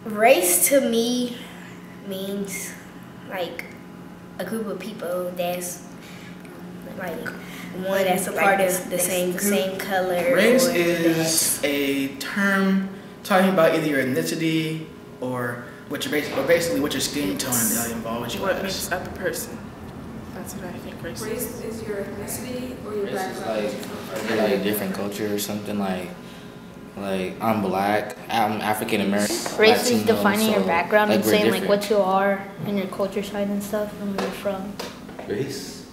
Race to me means like a group of people that's like one that's a part of the same color. Race is a term talking about either your ethnicity or basically what your skin tone involves you what as. makes up the person. That's what I think race is. Race is your ethnicity or your Race background? is like different culture or something like I'm black, I'm African American. Race Latino, is defining your background and saying different. like what you are and your culture side and stuff and where you're from. Race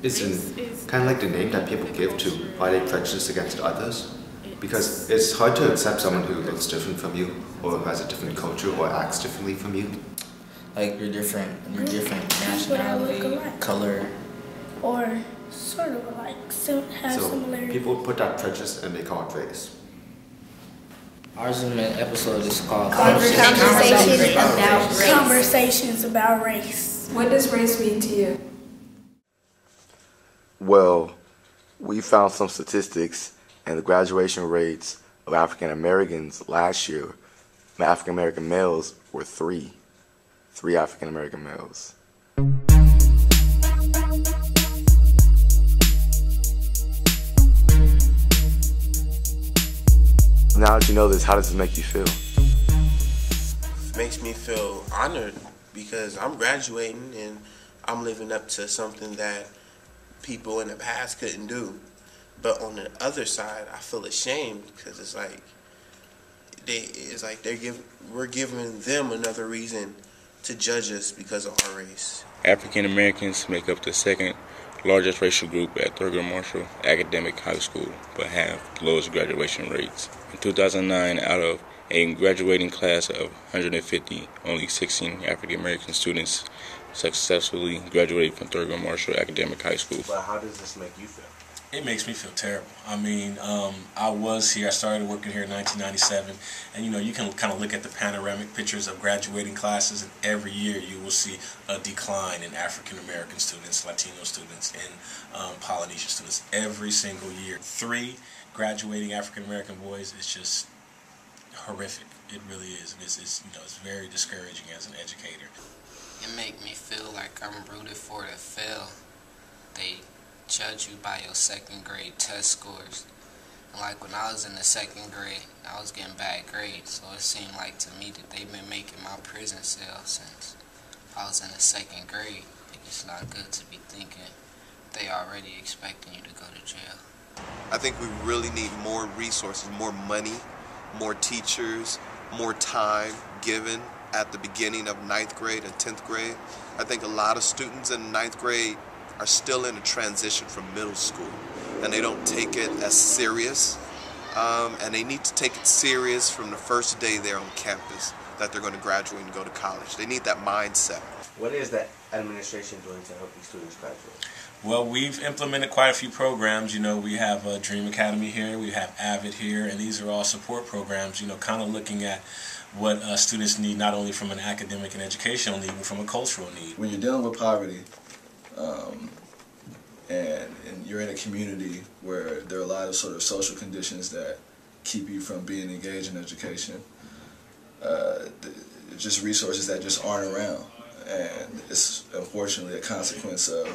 is kind of like the name that people give to why they prejudice against others. Because it's hard to accept someone who looks different from you, or who has a different culture, or acts differently from you. Like you're different nationality, color. Or sort of alike, so have similarities. People put that prejudice and they call it race. Ours in the episode is called Conversations about race. What does race mean to you? Well, we found some statistics, and the graduation rates of African Americans last year, the African American males were three African American males. Now that you know this, how does it make you feel? It makes me feel honored because I'm graduating and I'm living up to something that people in the past couldn't do. But on the other side, I feel ashamed because it's like we're giving them another reason to judge us because of our race. African Americans make up the second largest racial group at Thurgood Marshall Academic High School, but have the lowest graduation rates. In 2009, out of a graduating class of 150, only 16 African American students successfully graduated from Thurgood Marshall Academic High School. But how does this make you feel? It makes me feel terrible. I mean, I started working here in 1997, and you can kind of look at the panoramic pictures of graduating classes, and every year you will see a decline in African American students, Latino students, and Polynesian students every single year. 3 graduating African American boys is just horrific. It really is, and it's very discouraging as an educator. It make me feel like I'm rooted for to fail. They judge you by your second grade test scores. And like when I was in the second grade, I was getting bad grades, so it seemed like to me that they've been making my prison cell since I was in the second grade. It's not good to be thinking they already expecting you to go to jail. I think we really need more resources, more money, more teachers, more time given at the beginning of 9th grade and 10th grade. I think a lot of students in 9th grade are still in a transition from middle school, and they don't take it as serious, and they need to take it serious from the first day they're on campus, that they're going to graduate and go to college. They need that mindset. What is the administration doing to help these students graduate? Well, we've implemented quite a few programs. We have Dream Academy here, we have AVID here, and these are all support programs, kind of looking at what students need, not only from an academic and educational need, but from a cultural need. When you're dealing with poverty, and you're in a community where there are a lot of sort of social conditions that keep you from being engaged in education, just resources that just aren't around, and it's unfortunately a consequence of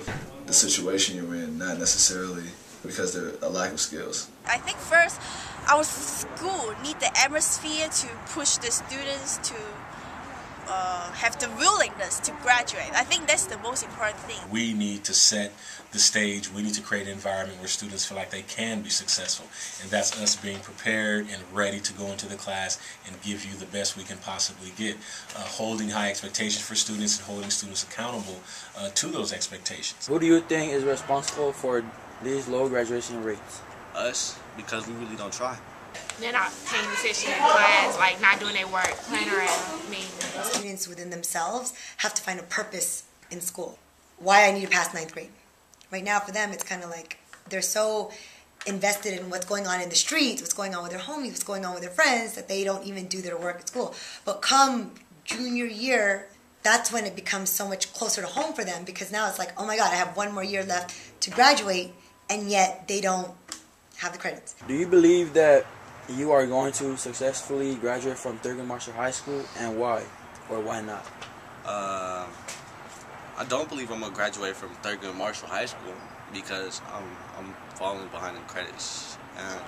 the situation you're in, not necessarily because there's a lack of skills. I think first our school need the atmosphere to push the students to have the willingness to graduate. I think that's the most important thing. We need to set the stage. We need to create an environment where students feel like they can be successful, and that's us being prepared and ready to go into the class and give you the best we can possibly get. Holding high expectations for students and holding students accountable to those expectations. Who do you think is responsible for these low graduation rates? Us, because we really don't try. They're not paying attention in class, like not doing their work, playing around. Students within themselves have to find a purpose in school. Why I need to pass 9th grade. Right now for them it's kind of like they're so invested in what's going on in the streets, what's going on with their homies, what's going on with their friends, that they don't even do their work at school. But come junior year, that's when it becomes so much closer to home for them, because now it's like, oh my God, I have 1 more year left to graduate, and yet they don't have the credits. Do you believe that you are going to successfully graduate from Thurgood Marshall High School, and why or why not? I don't believe I'm gonna graduate from Thurgood Marshall High School because I'm falling behind in credits, and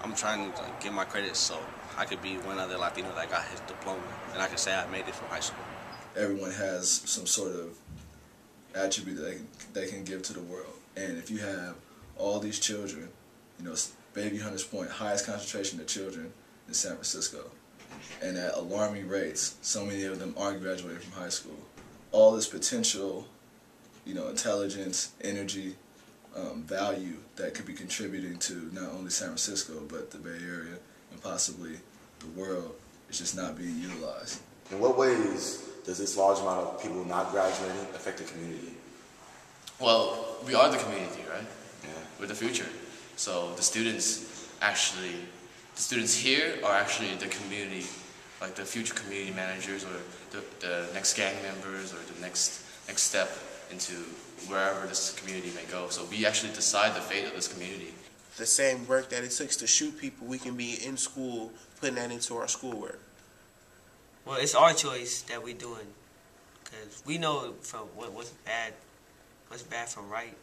I'm trying to get my credits so I could be one other Latino that got his diploma, and I can say I made it from high school. Everyone has some sort of attribute that they can give to the world, and if you have all these children, you know, Baby Hunter's Point, highest concentration of children in San Francisco, and at alarming rates, so many of them aren't graduating from high school. All this potential, you know, intelligence, energy, value that could be contributing to not only San Francisco but the Bay Area and possibly the world is just not being utilized. In what ways does this large amount of people not graduating affect the community? Well, we are the community, right? Yeah. We're the future. So the students here are actually the community, like the future community managers or the next gang members or the next step into wherever this community may go. So we actually decide the fate of this community. The same work that it takes to shoot people, we can be in school putting that into our schoolwork. Well, it's our choice that we're doing, because we know from what's bad from right,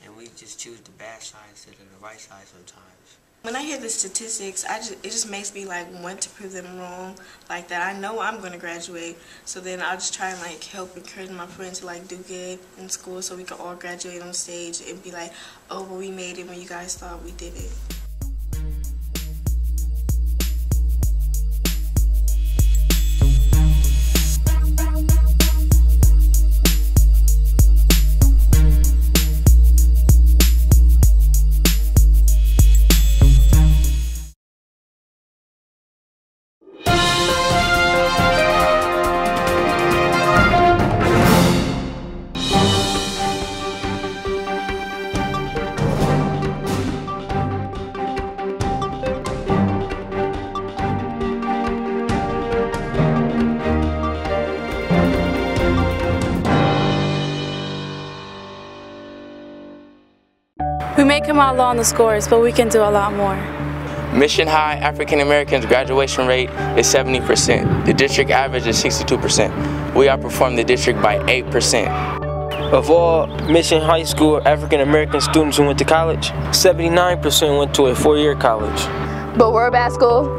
and we just choose the bad side instead of the right side sometimes. When I hear the statistics, it just makes me like want to prove them wrong, like that I know I'm going to graduate, so then I'll just try and like help encourage my friends to like do good in school so we can all graduate on stage and be like, oh, well, we made it when you guys thought we did it. We may come out low on the scores, but we can do a lot more. Mission High African Americans graduation rate is 70%. The district average is 62%. We outperform the district by 8%. Of all Mission High School African American students who went to college, 79% went to a 4-year college. But we're a bad school.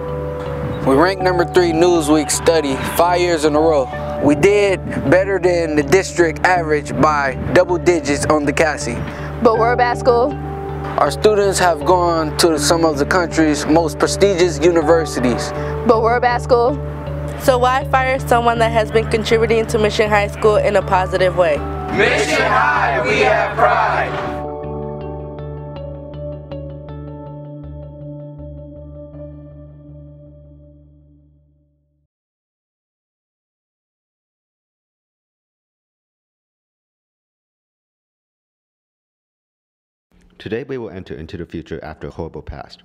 We ranked number 3 Newsweek study 5 years in a row. We did better than the district average by double digits on the Cassie. But we're a bad school. Our students have gone to some of the country's most prestigious universities. But we're a bad school. So why fire someone that has been contributing to Mission High School in a positive way? Mission High, we have pride. Today we will enter into the future after a horrible past.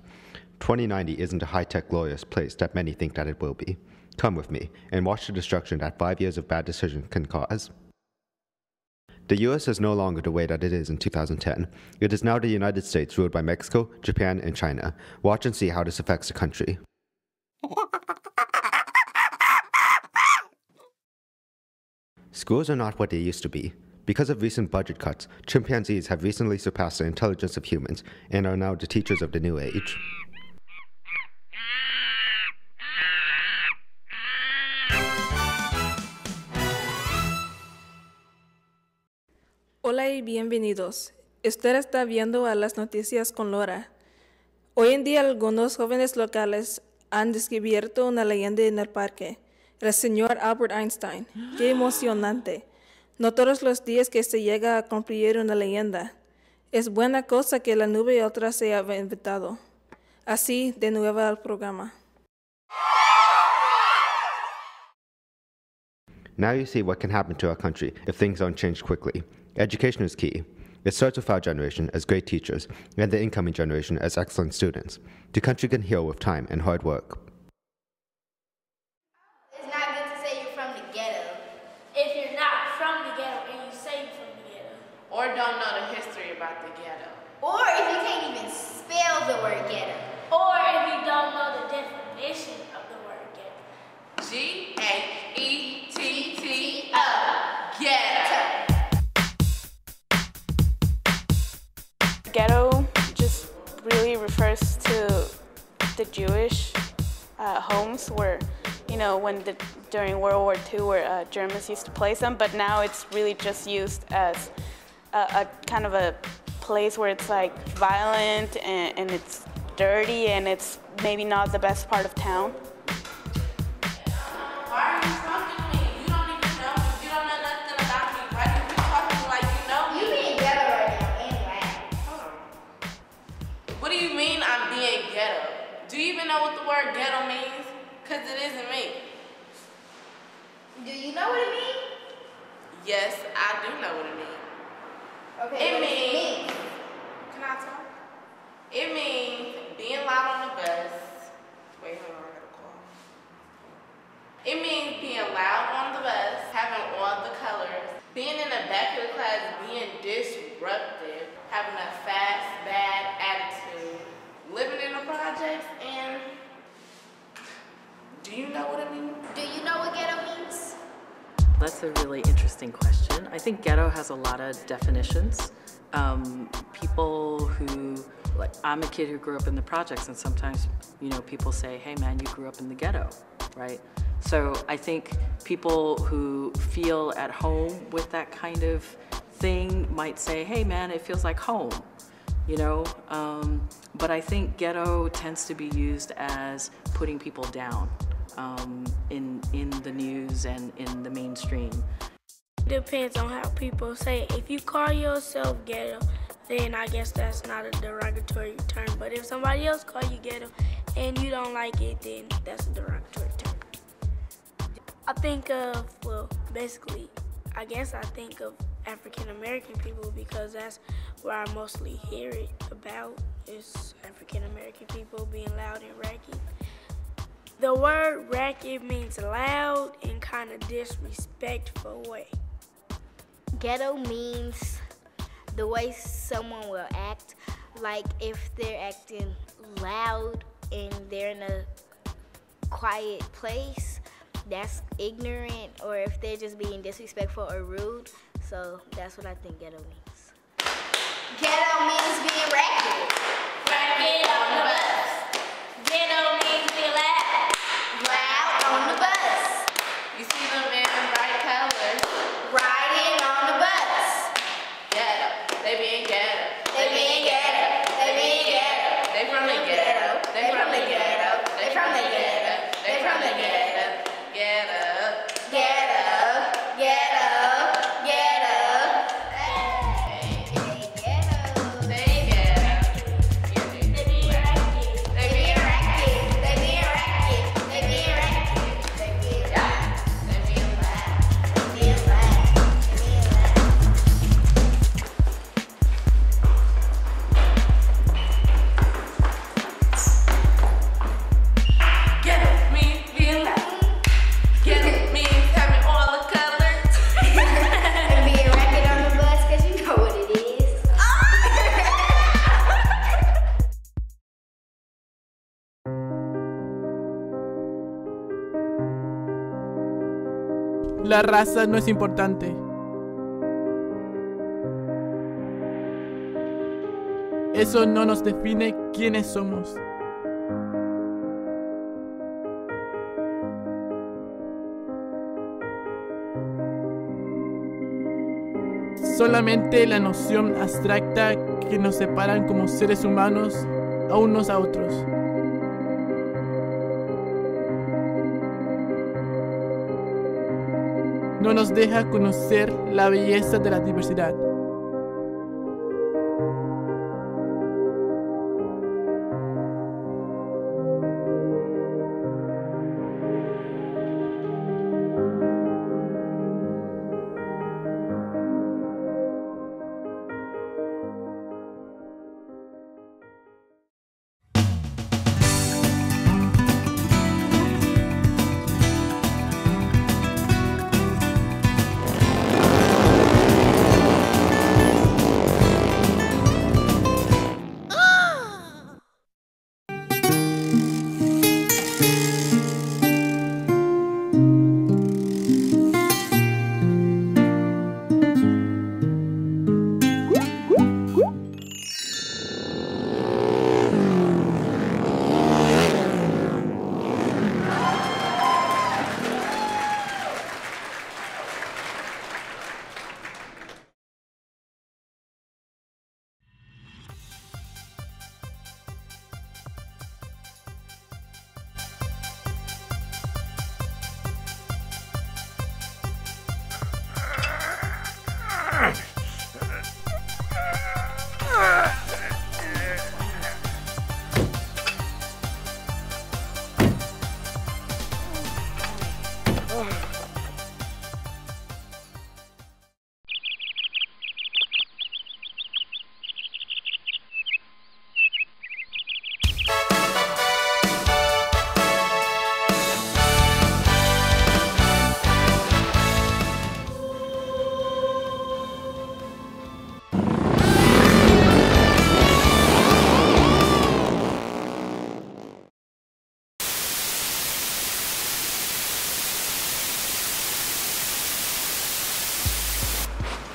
2090 isn't a high-tech glorious place that many think that it will be. Come with me and watch the destruction that 5 years of bad decisions can cause. The US is no longer the way that it is in 2010. It is now the United States ruled by Mexico, Japan, and China. Watch and see how this affects the country. Schools are not what they used to be. Because of recent budget cuts, chimpanzees have recently surpassed the intelligence of humans and are now the teachers of the new age. Hola y bienvenidos. Usted está viendo a las noticias con Laura. Hoy en día algunos jóvenes locales han descubierto una leyenda en el parque, el señor Albert Einstein. ¡Qué emocionante! No todos los días que se llega a cumplir una leyenda. Es buena cosa que la nube y otra se haya inventado. Así, de nuevo al programa. Now you see what can happen to our country if things don't change quickly. Education is key. It starts with our generation as great teachers and the incoming generation as excellent students. The country can heal with time and hard work. It's not good to say you're from the ghetto. If you're not from the ghetto and you say you're from the ghetto. Or don't know the history about the ghetto. Or if you can't even spell the word ghetto. Or don't know the definition of the word ghetto. G-H-E-T-T-O. Ghetto. Ghetto just really refers to the Jewish homes where, you know, during World War II where Germans used to place them, but now it's really just used as a kind of a place where it's like violent and it's dirty and it's maybe not the best part of town. Why are you talking to me? You don't even know me. You don't know nothing about me. Why do you keep talking to me like you know me? You being ghetto right now and loud. Hold on. What do you mean I'm being ghetto? Do you even know what the word ghetto means? Because it isn't me. Do you know what it means? Yes, I do know what it means. Okay, It what means, does it mean? can I talk? It means being loud on the bus. Wait, hold on, I gotta call. It means being loud on the bus, having all the colors, being in the back of the class, being disruptive, having a fast, bad attitude, living in the projects, and do you know what it means? Do you know what ghetto means? That's a really interesting question. I think ghetto has a lot of definitions. People who, like, I'm a kid who grew up in the projects, and sometimes, you know, people say, hey man, you grew up in the ghetto, right? So I think people who feel at home with that kind of thing might say, hey man, it feels like home, you know? But I think ghetto tends to be used as putting people down. In the news and in the mainstream. Depends on how people say it. If you call yourself ghetto, then I guess that's not a derogatory term. But if somebody else call you ghetto and you don't like it, then that's a derogatory term. I think of, well, basically, I guess I think of African American people because that's where I mostly hear it about, is African American people being loud and racky. The word racket means loud in kind of disrespectful way. Ghetto means the way someone will act, like if they're acting loud and they're in a quiet place, that's ignorant, or if they're just being disrespectful or rude. So that's what I think ghetto means. Ghetto means being racket. Racket on the bus. Ghetto means being loud. Loud on the bus. You see them in bright colors. Riding on the bus. Ghetto. They being ghetto. They being ghetto. They being ghetto. They from the ghetto. They from the ghetto. They from the ghetto. They from the ghetto. Ghetto. Ghetto. Ghetto. Ghetto. La raza no es importante. Eso no nos define quiénes somos. Solamente la noción abstracta que nos separan como seres humanos a unos a otros. No nos deja conocer la belleza de la diversidad.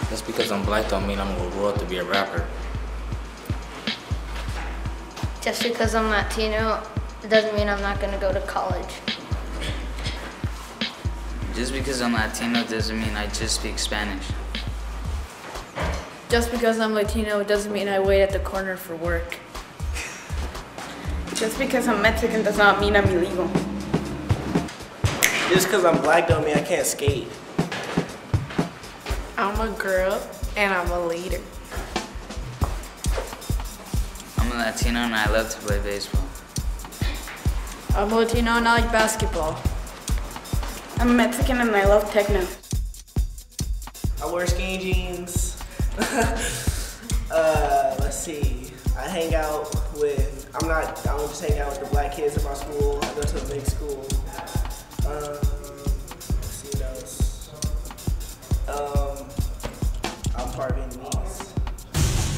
Just because I'm black don't mean I'm gonna grow up to be a rapper. Just because I'm Latino, it doesn't mean I'm not gonna go to college. Just because I'm Latino doesn't mean I just speak Spanish. Just because I'm Latino doesn't mean I wait at the corner for work. Just because I'm Mexican does not mean I'm illegal. Just because I'm black don't mean I can't skate. I'm a girl and I'm a leader. I'm a Latino and I love to play baseball. I'm a Latino and I like basketball. I'm Mexican and I love techno. I wear skinny jeans. Let's see. I hang out with, I don't just hang out with the black kids in my school. I go to a mixed school. Let's see what else. I'm part Vietnamese.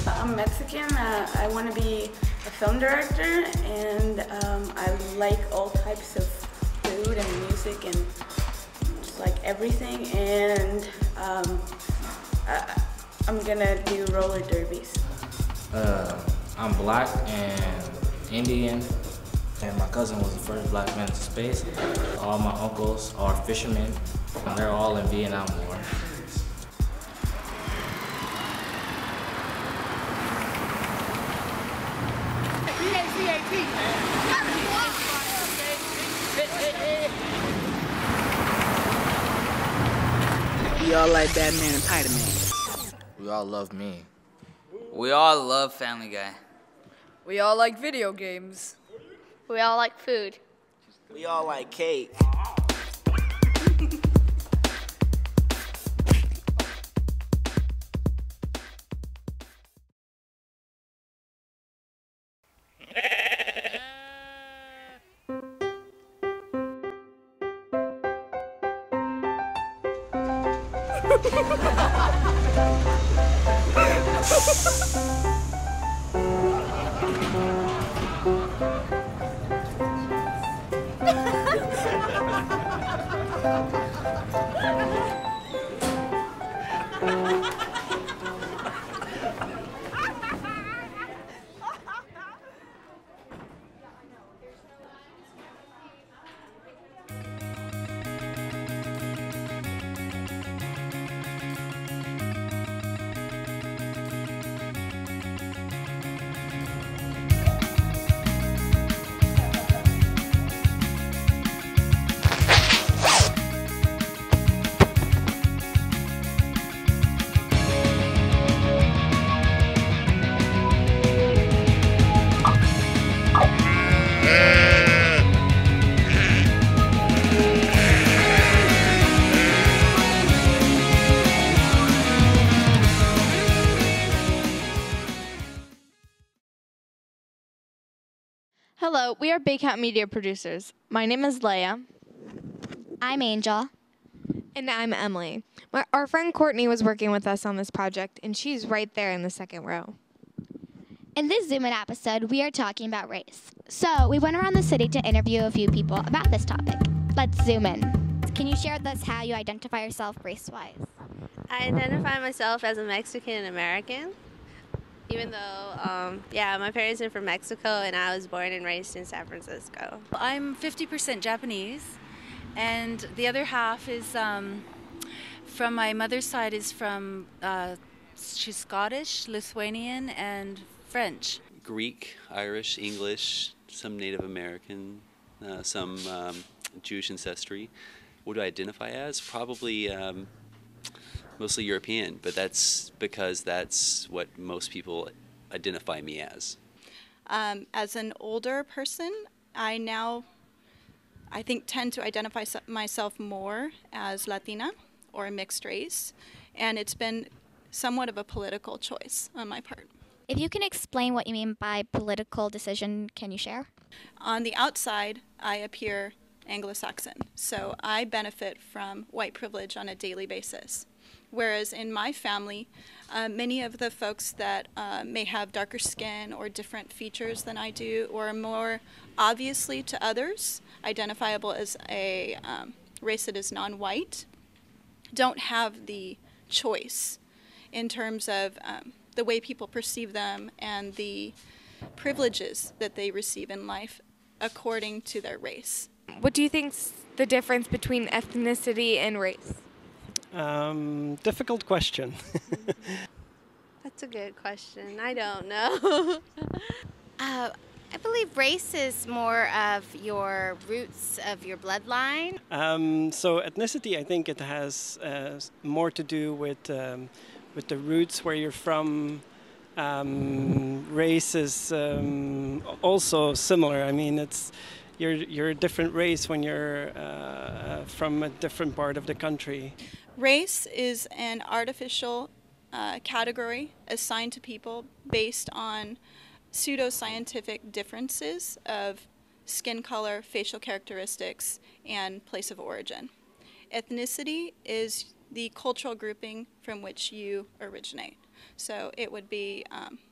I'm Mexican. I want to be a film director, and I like all types of food and music and just like everything. And I'm gonna do roller derbies. I'm black and Indian, and my cousin was the first black man to space. All my uncles are fishermen, and they're all in Vietnam War. We all like Batman and Spider-Man. We all love me. We all love Family Guy. We all like video games. We all like food. We all like cake. Hello, we are BAYCAT Media Producers. My name is Leia. I'm Angel. And I'm Emily. Our friend Courtney was working with us on this project, and she's right there in the second row. In this Zoom In episode, we are talking about race. So we went around the city to interview a few people about this topic. Let's zoom in. Can you share with us how you identify yourself race-wise? I identify myself as a Mexican American, even though, my parents are from Mexico and I was born and raised in San Francisco. I'm 50% Japanese, and the other half is from my mother's side is from, she's Scottish, Lithuanian, and French. Greek, Irish, English, some Native American, some Jewish ancestry. What do I identify as? Probably mostly European, but that's because that's what most people identify me as. As an older person, I think tend to identify myself more as Latina or mixed race, and it's been somewhat of a political choice on my part. If you can explain what you mean by political decision, can you share? On the outside, I appear Anglo-Saxon, so I benefit from white privilege on a daily basis. Whereas in my family, many of the folks that may have darker skin or different features than I do, or more obviously to others identifiable as a race that is non-white, don't have the choice in terms of the way people perceive them and the privileges that they receive in life according to their race. What do you think's the difference between ethnicity and race? Difficult question. That's a good question. I don't know. I believe race is more of your roots of your bloodline. So ethnicity, I think it has more to do with the roots where you're from. Race is also similar. I mean, you're a different race when you're from a different part of the country. Race is an artificial category assigned to people based on pseudoscientific differences of skin color, facial characteristics, and place of origin. Ethnicity is the cultural grouping from which you originate. So it would be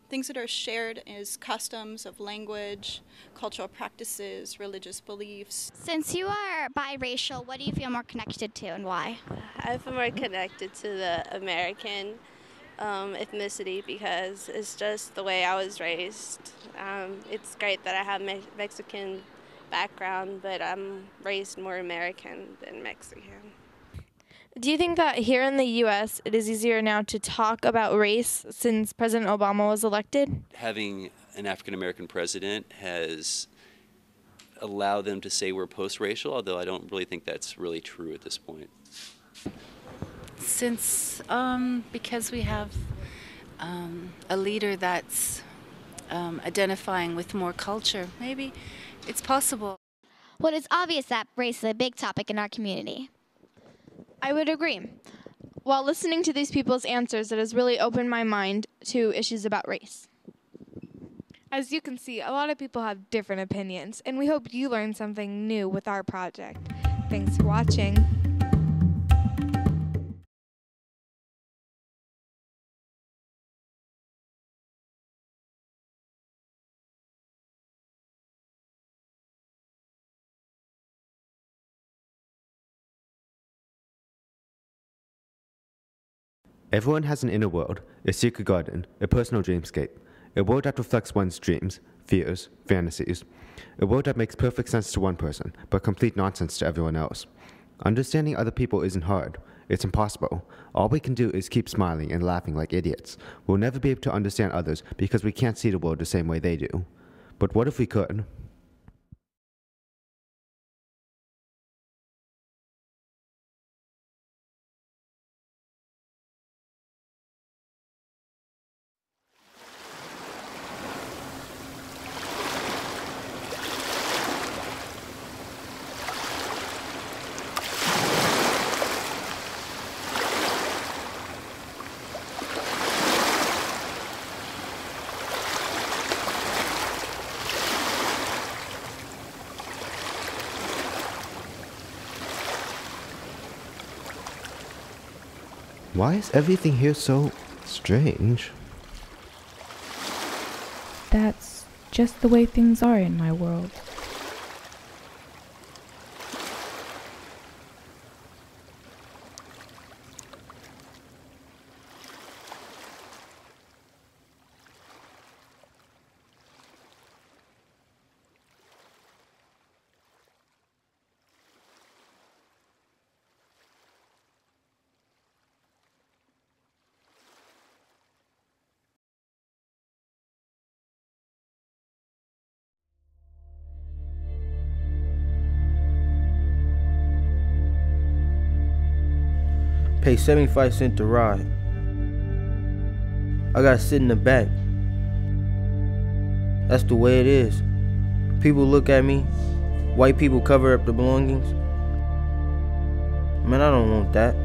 things that are shared as customs of language, cultural practices, religious beliefs. Since you are biracial, what do you feel more connected to and why? I feel more connected to the American ethnicity because it's just the way I was raised. It's great that I have Mexican background, but I'm raised more American than Mexican. Do you think that here in the U.S. it is easier now to talk about race since President Obama was elected? Having an African American president has allowed them to say we're post-racial, although I don't really think that's really true at this point. Since, because we have a leader that's identifying with more culture, maybe it's possible. Well, it's obvious that race is a big topic in our community. I would agree. While listening to these people's answers, it has really opened my mind to issues about race. As you can see, a lot of people have different opinions, and we hope you learned something new with our project. Thanks for watching. Everyone has an inner world, a secret garden, a personal dreamscape, a world that reflects one's dreams, fears, fantasies, a world that makes perfect sense to one person, but complete nonsense to everyone else. Understanding other people isn't hard. It's impossible. All we can do is keep smiling and laughing like idiots. We'll never be able to understand others because we can't see the world the same way they do. But what if we could? Why is everything here so strange? That's just the way things are in my world. pay 75 cents to ride. I gotta sit in the back. That's the way it is. People look at me, white people cover up the belongings. Man, I don't want that.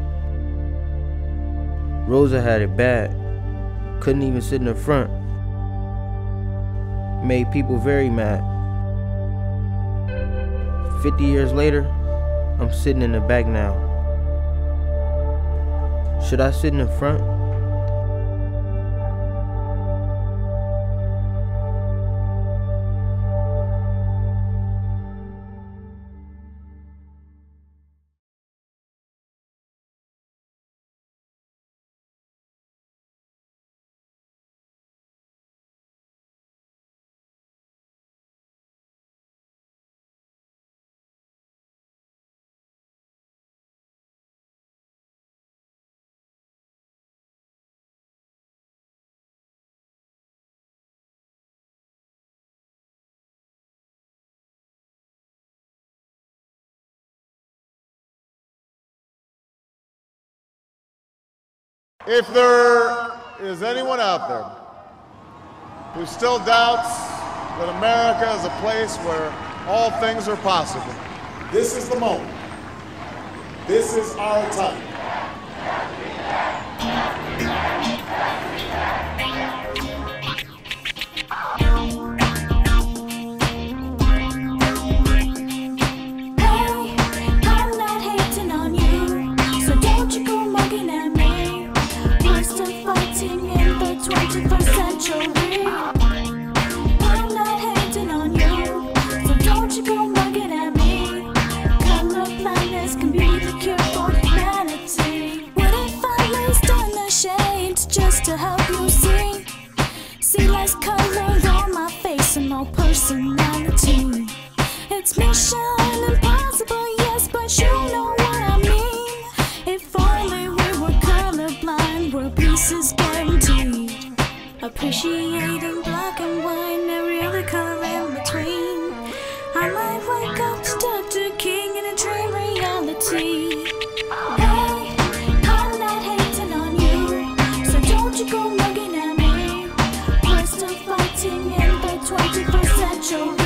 Rosa had it bad. Couldn't even sit in the front. Made people very mad. 50 years later, I'm sitting in the back now. Should I sit in the front? If there is anyone out there who still doubts that America is a place where all things are possible, this is the moment. This is our time. To help you see less color on my face and no personality. It's mission impossible, yes, but you know what I mean. If only we were colorblind, world peace is guaranteed. Appreciating black and white, every other color in between. I might wake up to Dr. King in a dream reality. Go looking at me. We're still fighting in the 21st century.